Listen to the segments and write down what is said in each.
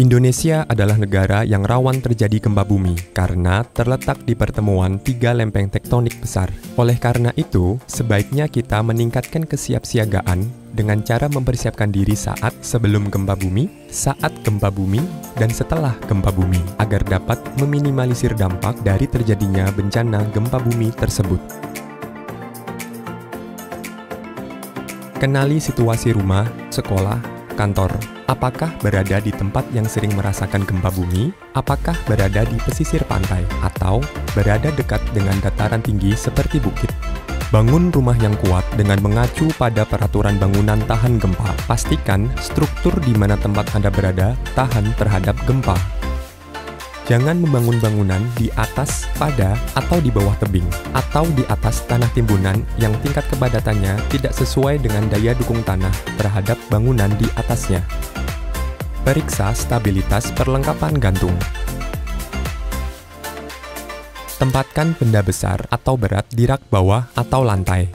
Indonesia adalah negara yang rawan terjadi gempa bumi karena terletak di pertemuan 3 lempeng tektonik besar. Oleh karena itu, sebaiknya kita meningkatkan kesiapsiagaan dengan cara mempersiapkan diri saat sebelum gempa bumi, saat gempa bumi, dan setelah gempa bumi agar dapat meminimalisir dampak dari terjadinya bencana gempa bumi tersebut. Kenali situasi rumah, sekolah, kantor. Apakah berada di tempat yang sering merasakan gempa bumi? Apakah berada di pesisir pantai? Atau berada dekat dengan dataran tinggi seperti bukit? Bangun rumah yang kuat dengan mengacu pada peraturan bangunan tahan gempa. Pastikan struktur di mana tempat Anda berada tahan terhadap gempa. Jangan membangun bangunan di atas, pada, atau di bawah tebing, atau di atas tanah timbunan yang tingkat kepadatannya tidak sesuai dengan daya dukung tanah terhadap bangunan di atasnya. Periksa stabilitas perlengkapan gantung. Tempatkan benda besar atau berat di rak bawah atau lantai.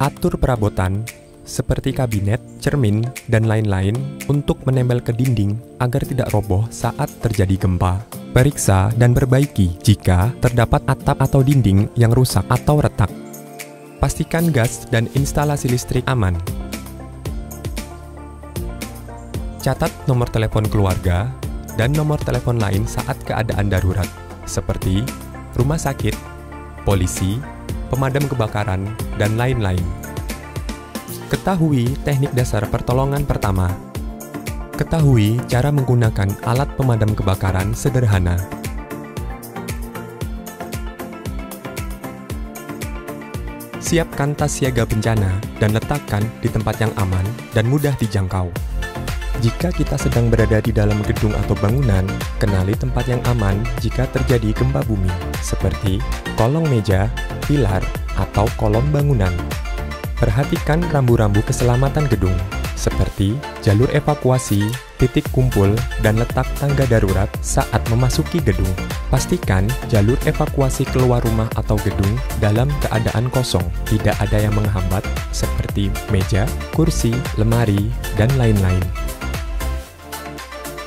Atur perabotan seperti kabinet, cermin, dan lain-lain untuk menempel ke dinding agar tidak roboh saat terjadi gempa. Periksa dan perbaiki jika terdapat atap atau dinding yang rusak atau retak. Pastikan gas dan instalasi listrik aman. Catat nomor telepon keluarga dan nomor telepon lain saat keadaan darurat, seperti rumah sakit, polisi, pemadam kebakaran, dan lain-lain. Ketahui teknik dasar pertolongan pertama. Ketahui cara menggunakan alat pemadam kebakaran sederhana. Siapkan tas siaga bencana dan letakkan di tempat yang aman dan mudah dijangkau. Jika kita sedang berada di dalam gedung atau bangunan, kenali tempat yang aman jika terjadi gempa bumi, seperti kolong meja, pilar, atau kolom bangunan. Perhatikan rambu-rambu keselamatan gedung, seperti jalur evakuasi, titik kumpul, dan letak tangga darurat saat memasuki gedung. Pastikan jalur evakuasi keluar rumah atau gedung dalam keadaan kosong, tidak ada yang menghambat, seperti meja, kursi, lemari, dan lain-lain.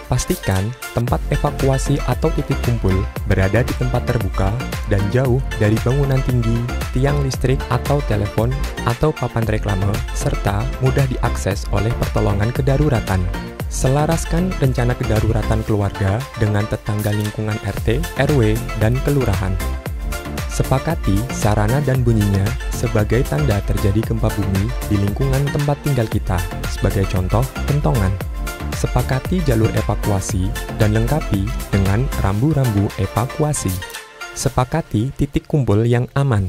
Pastikan tempat evakuasi atau titik kumpul berada di tempat terbuka dan jauh dari bangunan tinggi, tiang listrik atau telepon, atau papan reklame, serta mudah diakses oleh pertolongan kedaruratan. Selaraskan rencana kedaruratan keluarga dengan tetangga lingkungan RT, RW, dan kelurahan. Sepakati sarana dan bunyinya sebagai tanda terjadi gempa bumi di lingkungan tempat tinggal kita, sebagai contoh kentongan. Sepakati jalur evakuasi dan lengkapi dengan rambu-rambu evakuasi. Sepakati titik kumpul yang aman.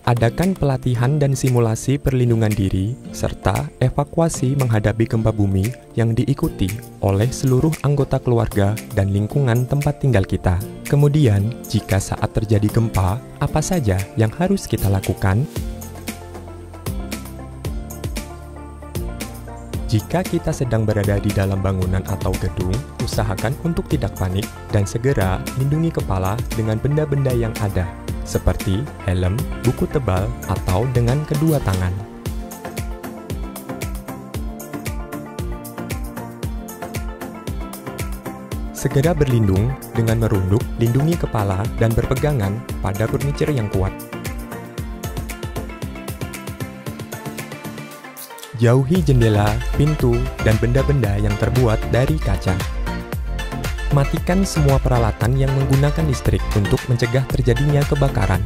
Adakan pelatihan dan simulasi perlindungan diri serta evakuasi menghadapi gempa bumi yang diikuti oleh seluruh anggota keluarga dan lingkungan tempat tinggal kita. Kemudian, jika saat terjadi gempa, apa saja yang harus kita lakukan? Jika kita sedang berada di dalam bangunan atau gedung, usahakan untuk tidak panik dan segera lindungi kepala dengan benda-benda yang ada, seperti helm, buku tebal, atau dengan kedua tangan. Segera berlindung dengan merunduk, lindungi kepala, dan berpegangan pada furniture yang kuat. Jauhi jendela, pintu, dan benda-benda yang terbuat dari kaca. Matikan semua peralatan yang menggunakan listrik untuk mencegah terjadinya kebakaran.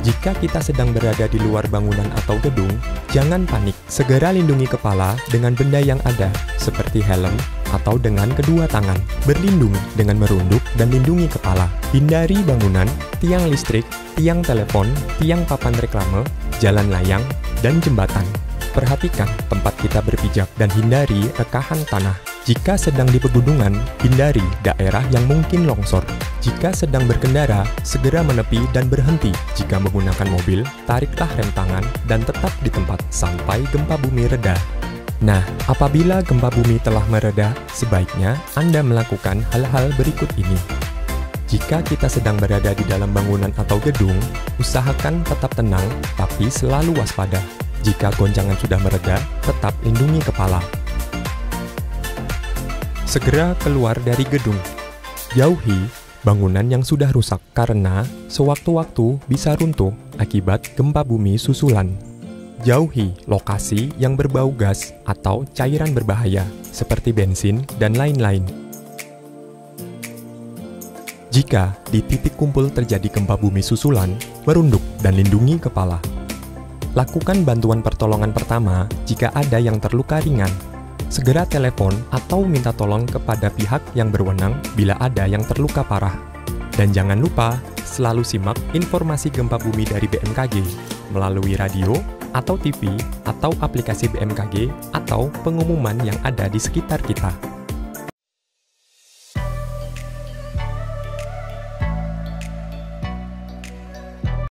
Jika kita sedang berada di luar bangunan atau gedung, jangan panik. Segera lindungi kepala dengan benda yang ada, seperti helm atau dengan kedua tangan. Berlindung dengan merunduk dan lindungi kepala. Hindari bangunan, tiang listrik, tiang telepon, tiang papan reklame, jalan layang, dan jembatan. Perhatikan tempat kita berpijak dan hindari rekahan tanah. Jika sedang di pegunungan, hindari daerah yang mungkin longsor. Jika sedang berkendara, segera menepi dan berhenti. Jika menggunakan mobil, tariklah rem tangan dan tetap di tempat sampai gempa bumi reda. Nah, apabila gempa bumi telah mereda, sebaiknya Anda melakukan hal-hal berikut ini. Jika kita sedang berada di dalam bangunan atau gedung, usahakan tetap tenang tapi selalu waspada. Jika goncangan sudah mereda, tetap lindungi kepala. Segera keluar dari gedung. Jauhi bangunan yang sudah rusak karena sewaktu-waktu bisa runtuh akibat gempa bumi susulan. Jauhi lokasi yang berbau gas atau cairan berbahaya seperti bensin dan lain-lain. Jika di titik kumpul terjadi gempa bumi susulan, merunduk dan lindungi kepala. Lakukan bantuan pertolongan pertama jika ada yang terluka ringan. Segera telepon atau minta tolong kepada pihak yang berwenang bila ada yang terluka parah. Dan jangan lupa selalu simak informasi gempa bumi dari BMKG melalui radio atau TV atau aplikasi BMKG atau pengumuman yang ada di sekitar kita.